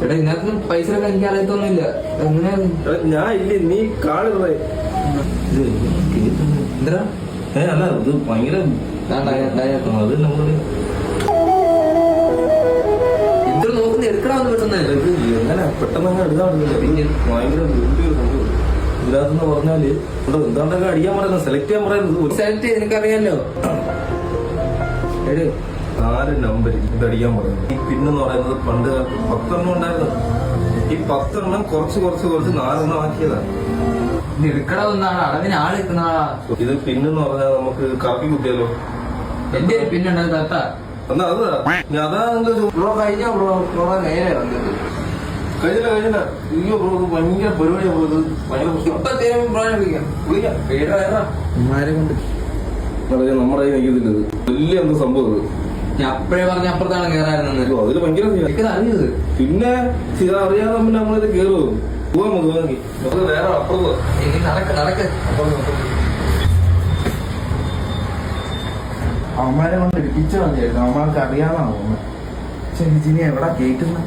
എടാ ഇതിനകത്ത് പൈസ എനിക്ക് അറിയത്തൊന്നുമില്ല. എങ്ങനെയാണ് ഞാൻ ഇല്ല, നീ കാണില്ലേ എന്താ? അല്ല ഇത് ഭയങ്കര അത് നമ്മള് ഇത്ര നോക്കുന്ന എടുക്കണമെന്ന് പെട്ടെന്ന് എങ്ങനെ പെട്ടെന്ന് അങ്ങനെ എടുക്കാൻ പറ്റുന്നില്ല. ഭയങ്കര ഇതിനകത്തെന്ന് പറഞ്ഞാല് ഇവിടെ എന്താണ്ടൊക്കെ അടിക്കാൻ പറയുന്നത്, സെലക്ട് ചെയ്യാൻ പറയുന്നത്. സെലക്ട് എനിക്കറിയാലോ. 4 നമ്പർ ഇത് അടിക്കാൻ പറയുന്നത്. ഈ പിന്നെന്ന് പറയുന്നത് പണ്ട് 10 എണ്ണം ഉണ്ടായിരുന്നു. ഈ 10 എണ്ണം കുറച്ച് 4 എണ്ണം ആക്കിയതാണ്. ഇത് എടുക്കണമെന്നാണ് അടവിന് ആള് നിൽക്കുന്ന ആളാ. ഇത് പിന്നെന്ന് പറഞ്ഞാൽ നമുക്ക് കറക്കി കുത്തിയാലോ? എന്റെ ഒരു പിന്നുണ്ട് തത്ത. എന്നാ അതാ ബ്രോ കഴിഞ്ഞ ബ്രോ നേരെ വന്നത് കഴിഞ്ഞില്ല. അയ്യോ ബ്രോ ഇത് ഭയങ്കര പരിപാടിയാ ബ്രോ. ഇത് ഭയങ്കര ഇപ്പത്തേനും ബ്രോനെ വിളിക്കാം. ഇമാരെ കൊണ്ട് നമ്മുടെ കയ്യിൽ നിൽക്കുന്നില്ല. ഇത് വലിയ എന്താ സംഭവം ഇത്. ഞാൻ അപ്പഴേ പറഞ്ഞ അപ്പുറത്താണ് കേറായിരുന്നത്. അതില് ഭയങ്കര അറിയത്. പിന്നെ ഇത് അറിയാതെ നമ്മൾ നമ്മളിത് കേറും. പോവാൻ നമുക്ക് വേറെ അപ്പുറത്ത് നടക്ക് അവന്മാരെ കൊണ്ട് ഇടിപ്പിച്ചു വന്നിരുന്നു. അവന്മാർക്ക് അറിയാതാവും. ശരി ജിനി എവിടെ കേൾക്കുന്ന